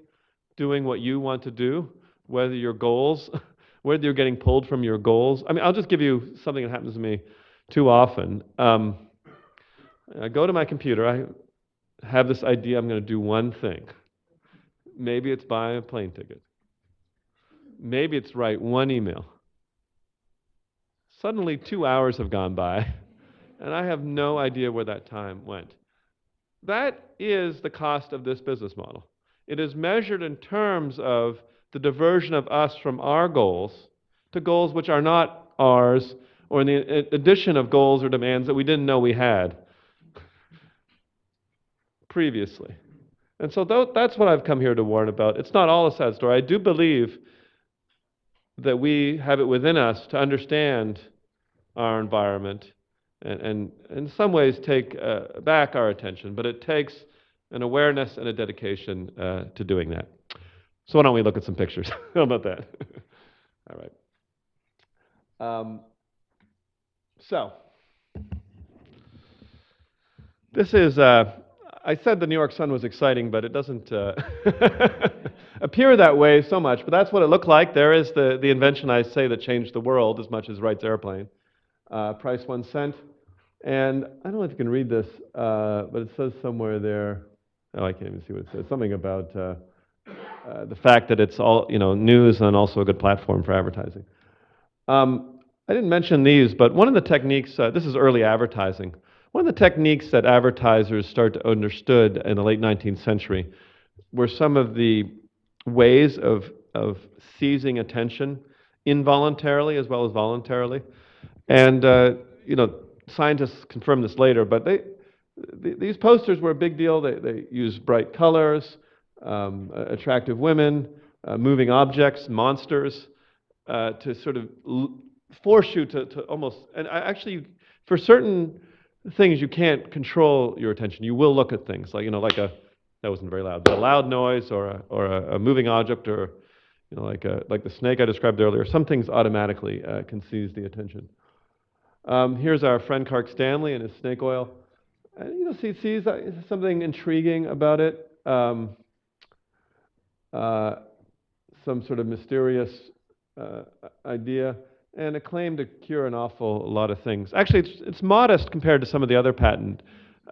doing what you want to do, whether your goals, whether you're getting pulled from your goals. I mean, I'll just give you something that happens to me too often. I go to my computer, I have this idea I'm going to do one thing. Maybe it's buy a plane ticket. Maybe it's write one email. Suddenly 2 hours have gone by, and I have no idea where that time went. That is the cost of this business model. It is measured in terms of the diversion of us from our goals to goals which are not ours, or in the addition of goals or demands that we didn't know we had previously. And so that's what I've come here to warn about. It's not all a sad story. I do believe that we have it within us to understand our environment and in some ways take back our attention, but it takes an awareness and a dedication to doing that. So why don't we look at some pictures? How about that? All right. So this is, I said the New York Sun was exciting, but it doesn't appear that way so much, but that's what it looked like. There is the invention, I say, that changed the world as much as Wright's airplane. Price 1 cent. And I don't know if you can read this, but it says somewhere there, oh, I can't even see what it says, something about the fact that it's all, news and also a good platform for advertising. I didn't mention these, but one of the techniques, this is early advertising, one of the techniques that advertisers started to understood in the late 19th century were some of the ways of seizing attention involuntarily as well as voluntarily. And, scientists confirm this later, but these posters were a big deal. They used bright colors, attractive women, moving objects, monsters, to sort of force you to almost, and actually, for certain things you can't control your attention. You will look at things like, that wasn't very loud, but a loud noise or a moving object, or like the snake I described earlier. Some things automatically can seize the attention. Here's our friend Clark Stanley and his snake oil. And he sees something intriguing about it. Some sort of mysterious idea, and a claim to cure an awful lot of things. Actually, it's modest compared to some of the other patent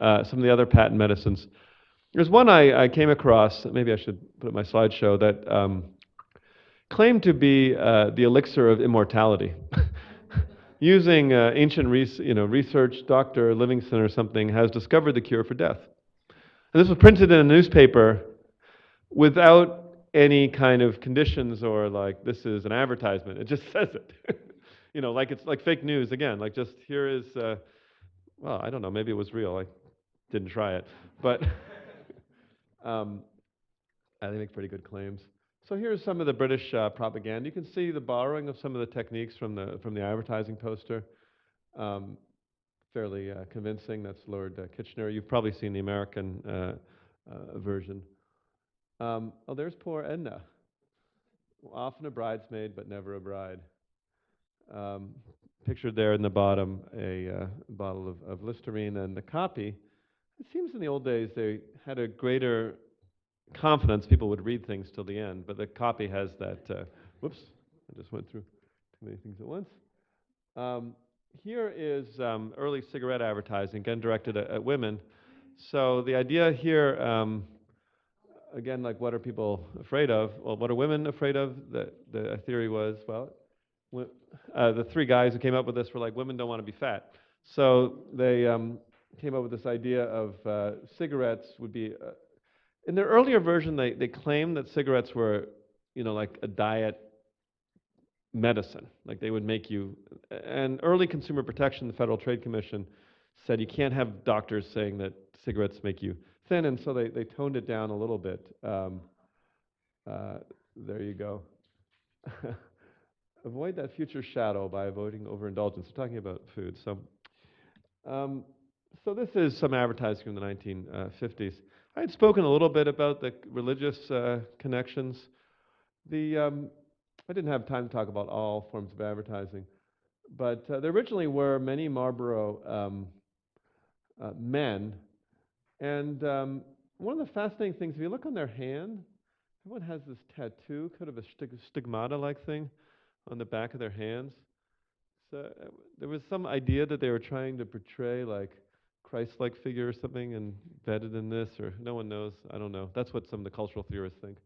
medicines. There's one I came across, maybe I should put it in my slideshow, that claimed to be the elixir of immortality. Using ancient research, Dr. Livingston or something has discovered the cure for death. And this was printed in a newspaper without any kind of conditions or like this is an advertisement. It just says it. You know, like it's like fake news again. Like just here is, well, I don't know, maybe it was real. I didn't try it, but um, they make pretty good claims. So here's some of the British propaganda. You can see the borrowing of some of the techniques from the advertising poster. Um, Fairly convincing. That's Lord Kitchener. You've probably seen the American version. Oh, there's poor Edna. Often a bridesmaid, but never a bride. Um, Pictured there in the bottom, a bottle of Listerine, and the copy. It seems in the old days they had a greater confidence people would read things till the end, but the copy has that. Whoops, I just went through too many things at once. Um, Here is early cigarette advertising, again directed at women. So the idea here, again, like what are people afraid of? Well, what are women afraid of? The theory was, well, the three guys who came up with this were like, women don't want to be fat. So they came up with this idea of cigarettes would be, in their earlier version, they claimed that cigarettes were, you know, like a diet medicine. Like they would make you, and early consumer protection, the Federal Trade Commission said you can't have doctors saying that cigarettes make you thin, and so they toned it down a little bit. There you go. Avoid that future shadow by avoiding overindulgence. We're talking about food. Um, so this is some advertising from the 1950s. I had spoken a little bit about the religious connections. I didn't have time to talk about all forms of advertising, but there originally were many Marlboro men, and one of the fascinating things, if you look on their hand, everyone has this tattoo, kind of a stigmata-like thing on the back of their hands. So there was some idea that they were trying to portray like Christ-like figure or something embedded in this, or no one knows. I don't know. That's what some of the cultural theorists think.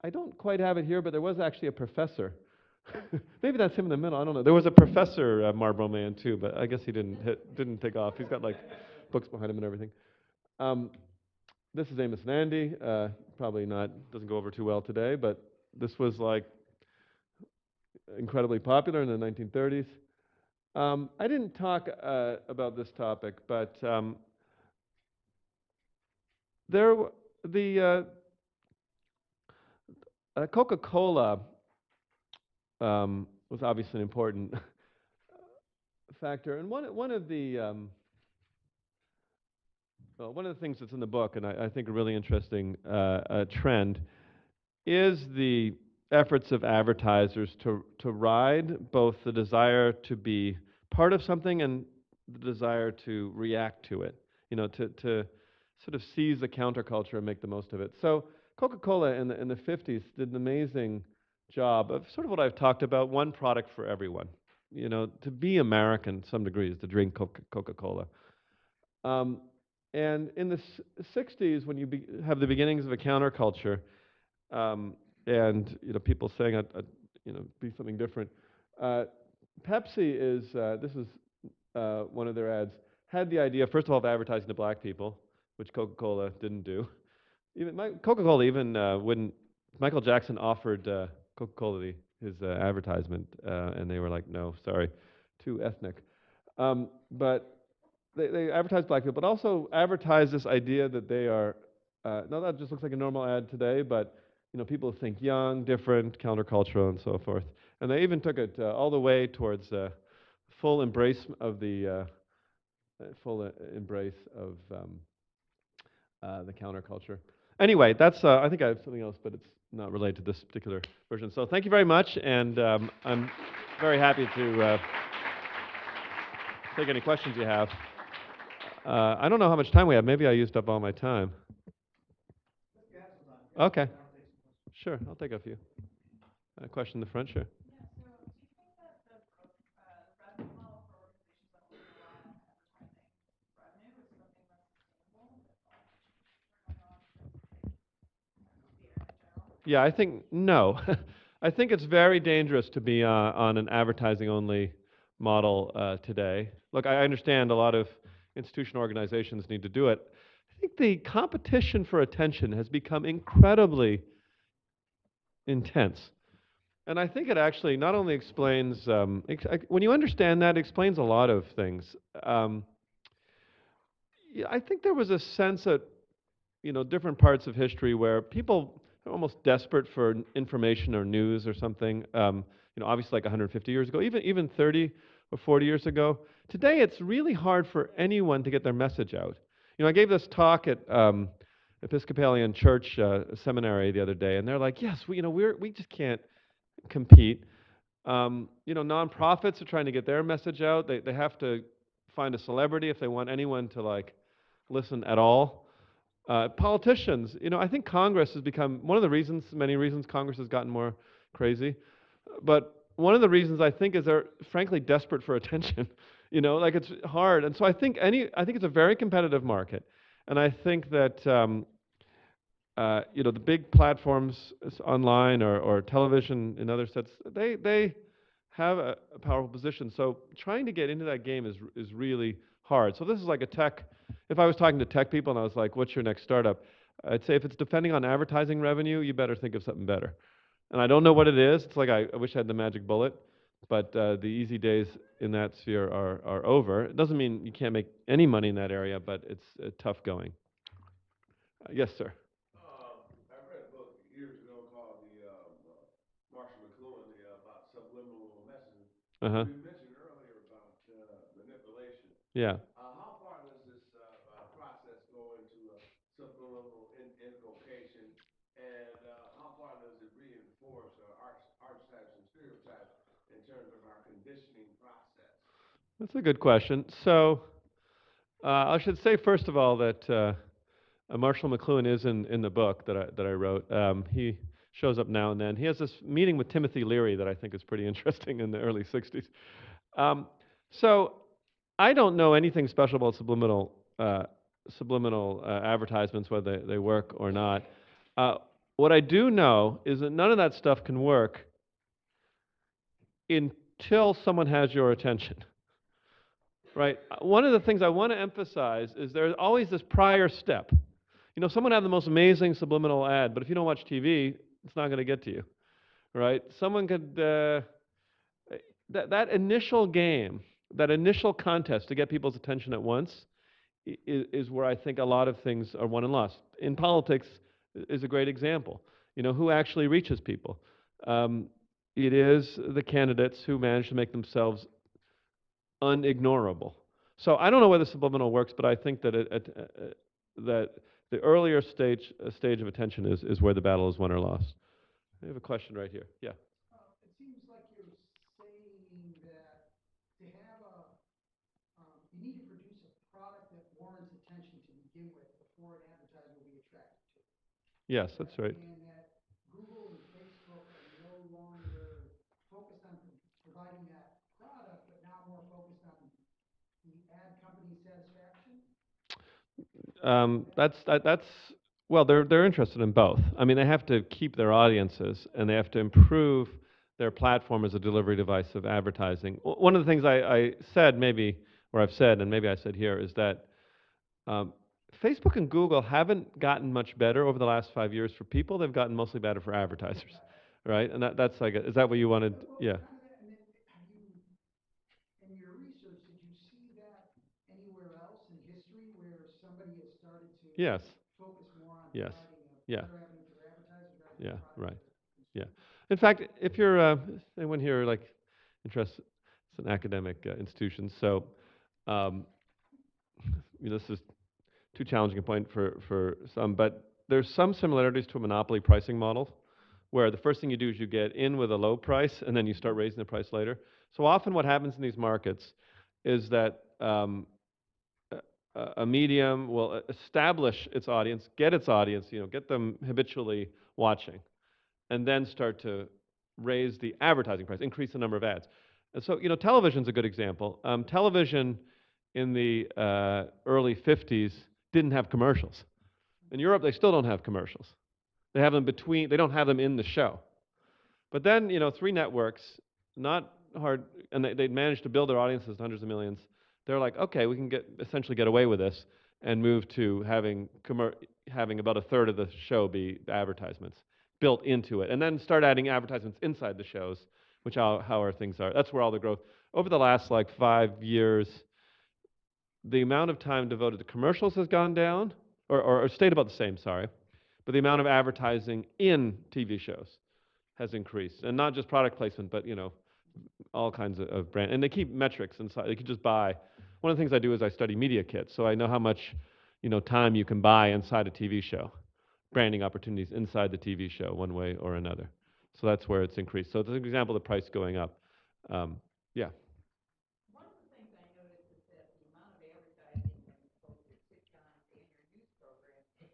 I don't quite have it here, but there was actually a professor. Maybe that's him in the middle. I don't know. There was a professor Marlboro man too, but I guess he didn't take off. He's got like books behind him and everything. This is Amos and Andy. Probably not, doesn't go over too well today, but this was like incredibly popular in the 1930s. I didn't talk about this topic, but Coca-Cola was obviously an important factor, and one of the things that's in the book, and I think a really interesting trend, is the efforts of advertisers to ride both the desire to be part of something and the desire to react to it. You know, to sort of seize the counterculture and make the most of it. So Coca-Cola in the 50s did an amazing job of sort of what I've talked about, one product for everyone. You know, to be American to some degree is to drink Coca-Cola. And in the 60s, when you have the beginnings of a counterculture, and you know, people saying, you know, be something different. Pepsi is, this is one of their ads, had the idea, first of all, of advertising to black people, which Coca-Cola didn't do. Coca-Cola even wouldn't, Michael Jackson offered Coca-Cola his advertisement, and they were like, no, sorry, too ethnic. But they advertise black people, but also advertise this idea that they are, no, that just looks like a normal ad today, but you know, people think young, different, countercultural, and so forth. And they even took it all the way towards full embrace of the the counterculture. Anyway, that's I think I have something else, but it's not related to this particular version. So thank you very much, and I'm very happy to take any questions you have. I don't know how much time we have. Maybe I used up all my time. Okay. Sure, I'll take a few. A question in the front, sure. Yeah, I think, no. I think it's very dangerous to be on an advertising-only model today. Look, I understand a lot of institutional organizations need to do it. I think the competition for attention has become incredibly intense. And I think it actually not only explains, when you understand that, it explains a lot of things. Um, yeah, I think there was a sense that different parts of history where people are almost desperate for information or news or something. Obviously, like 150 years ago, even 30 or 40 years ago. Today, it's really hard for anyone to get their message out. I gave this talk at Episcopalian Church Seminary the other day, and they're like, "Yes, we just can't compete." Nonprofits are trying to get their message out. They have to find a celebrity if they want anyone to like listen at all. Politicians, I think Congress has become one of the reasons, many reasons Congress has gotten more crazy. But one of the reasons I think is they're frankly desperate for attention. Like it's hard. And so I think it's a very competitive market. And I think that the big platforms online or television and other sets, they have a powerful position. So trying to get into that game is really hard. So this is like a tech. If I was talking to tech people and I was like, "What's your next startup?" I'd say if it's depending on advertising revenue, you better think of something better. And I don't know what it is. It's like I wish I had the magic bullet, but the easy days in that sphere are over. It doesn't mean you can't make any money in that area, but it's tough going. Yes, sir. I read a book years ago called Marshall McLuhan, about subliminal messaging. Uh-huh. You mentioned earlier about manipulation. Yeah. How far does this process go into subliminal invocation, and how far does it reinforce archetypes and stereotypes in terms of our conditioning process? That's a good question. So I should say first of all that Marshall McLuhan is in the book that I wrote. He shows up now and then. He has this meeting with Timothy Leary that I think is pretty interesting in the early '60s. Um, so I don't know anything special about subliminal advertisements, whether they work or not. Uh, what I do know is that none of that stuff can work until someone has your attention. Right? One of the things I want to emphasize is there's always this prior step. Someone have the most amazing subliminal ad, but if you don't watch TV, it's not going to get to you, right? Someone could that initial game, that initial contest to get people's attention at once, is where I think a lot of things are won and lost. In politics, is a great example. Who actually reaches people? Um, it is the candidates who manage to make themselves unignorable. So I don't know whether subliminal works, but I think that that the earlier stage of attention is where the battle is won or lost. I have a question right here. Yeah. It seems like you're saying that to have you need to produce a product that warrants attention to begin with before an advertiser will be attracted to it. Yes, that's right. And that Google and Facebook are no longer focused on providing that product, but now more focused on the ad company satisfaction. That's well, they're interested in both. I mean, they have to keep their audiences and they have to improve their platform as a delivery device of advertising. One of the things I said maybe, or I've said, and maybe I said here, is that um, Facebook and Google haven't gotten much better over the last 5 years for people. They've gotten mostly better for advertisers, right? And that's like, is that what you wanted? Yeah. Kind of that, and then have you, in your research, did you see that anywhere else in history where somebody has started to Yes. focus more on Yes. providing a Yeah. better avenue for their advertisers rather than Yeah. a product Right. for Yeah. consumers? In fact, if you're anyone here like interested, it's an academic institution, so um, this is too challenging a point for some, but there's some similarities to a monopoly pricing model, where the first thing you do is you get in with a low price, and then you start raising the price later. So often, what happens in these markets is that a medium will establish its audience, get its audience, get them habitually watching, and then start to raise the advertising price, increase the number of ads. And so, television's a good example. Television in the early '50s didn't have commercials. In Europe, they still don't have commercials. They have them between, they don't have them in the show. But then, three networks, not hard, and they'd managed to build their audiences to hundreds of millions. They're like, okay, we can essentially get away with this and move to having about a third of the show be advertisements. built into it, and then start adding advertisements inside the shows, which how our things are. That's where all the growth. Over the last like 5 years, the amount of time devoted to commercials has gone down, or stayed about the same, sorry, but the amount of advertising in TV shows has increased, and not just product placement, but all kinds of brand, and they keep metrics inside. They can just buy. One of the things I do is I study media kits, so I know how much time you can buy inside a TV show, branding opportunities inside the TV show, one way or another. So that's where it's increased. So as an example, the price going up. Yeah. One of the things I noticed is that the amount of advertising in both your sitcoms and your news programs has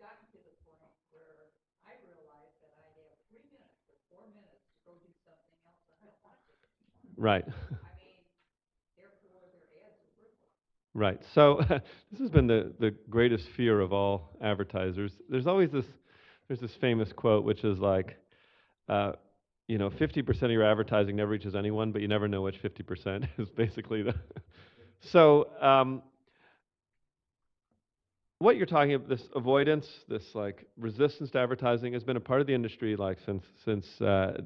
gotten to the point where I realized that I have 3 minutes or 4 minutes to go do something else and I don't want to. Right. I mean, therefore their ads are worthless. Right. So this has been the greatest fear of all advertisers. There's this famous quote which is like, 50% of your advertising never reaches anyone, but you never know which 50% is basically the. So what you're talking about, this avoidance, this like resistance to advertising, has been a part of the industry like since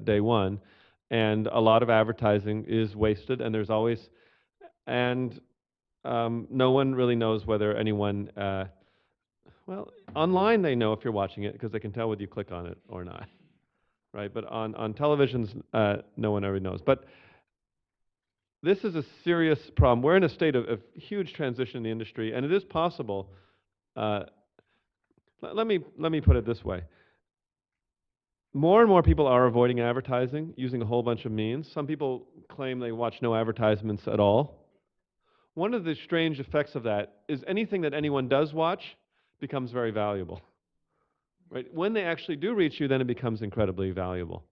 day one, and a lot of advertising is wasted, and there's always, and no one really knows whether anyone. Well, online they know if you're watching it because they can tell whether you click on it or not, right? But on televisions, no one ever knows. But this is a serious problem. We're in a state of huge transition in the industry, and it is possible. Uh, let me put it this way. More and more people are avoiding advertising using a whole bunch of means. Some people claim they watch no advertisements at all. One of the strange effects of that is anything that anyone does watch becomes very valuable. Right? When they actually do reach you, then it becomes incredibly valuable.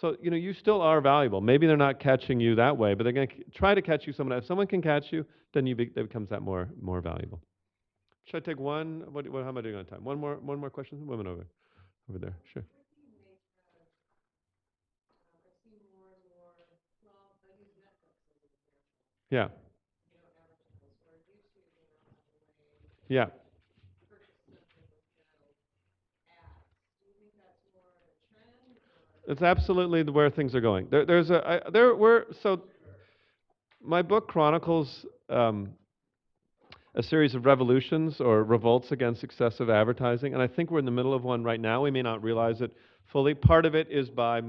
So, you still are valuable. Maybe they're not catching you that way, but they're going to try to catch you someone. If someone can catch you, then that becomes that more valuable. Should I take one? How am I doing on time? One more question? Women over there. Sure. Yeah. Yeah. It's absolutely where things are going. My book chronicles a series of revolutions or revolts against excessive advertising, and I think we're in the middle of one right now. We may not realize it fully. Part of it is by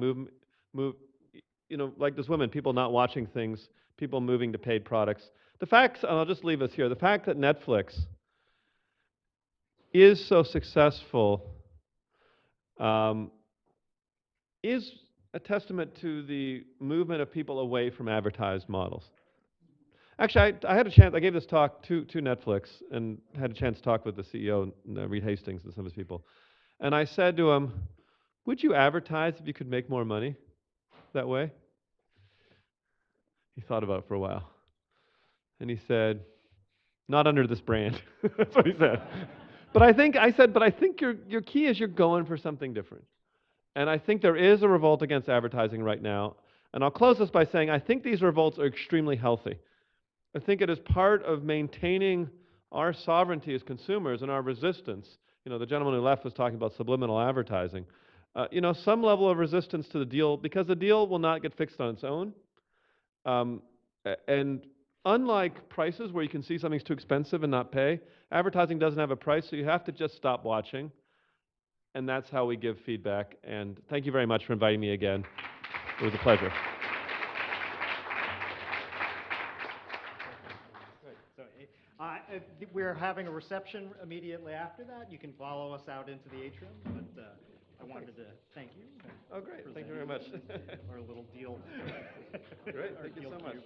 like those women, people not watching things, people moving to paid products. The facts, and I'll just leave us here, the fact that Netflix is so successful is a testament to the movement of people away from advertised models. Actually, I had a chance, I gave this talk to Netflix and had a chance to talk with the CEO, Reed Hastings, and some of his people. And I said to him, would you advertise if you could make more money that way? He thought about it for a while. And he said, not under this brand. That's what he said. But I think your key is you're going for something different. And I think there is a revolt against advertising right now. And I'll close this by saying I think these revolts are extremely healthy. I think it is part of maintaining our sovereignty as consumers and our resistance. The gentleman who left was talking about subliminal advertising. Some level of resistance to the deal, because the deal will not get fixed on its own. And unlike prices where you can see something's too expensive and not pay, advertising doesn't have a price, so you have to just stop watching. And that's how we give feedback. And thank you very much for inviting me again. It was a pleasure. So we're having a reception immediately after that. You can follow us out into the atrium, but I wanted to thank you. Oh, great. Thank you very much. Our little deal. Great. Thank you so much.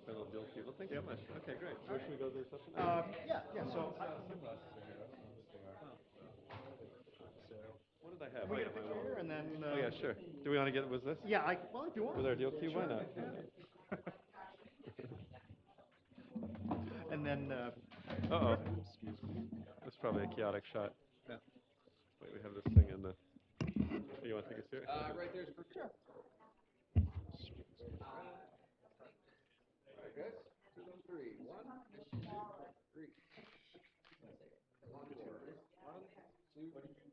Our little deal cube. Well, thank you so much. Okay, great. Where should we go to the reception? Yeah. So what did I have? we get a picture here, and then. Oh yeah, sure. Do we want to get? Was this? Yeah. Well, if you want. Was our deal cube? Why not? And then. Uh-oh. Excuse me. That's probably a chaotic shot. Yeah. Wait, we have this thing in the. Oh, you want to take us here? Right there's for sure. Good. 2, 3. 1, 2, 3. 1, 2, 1, 2.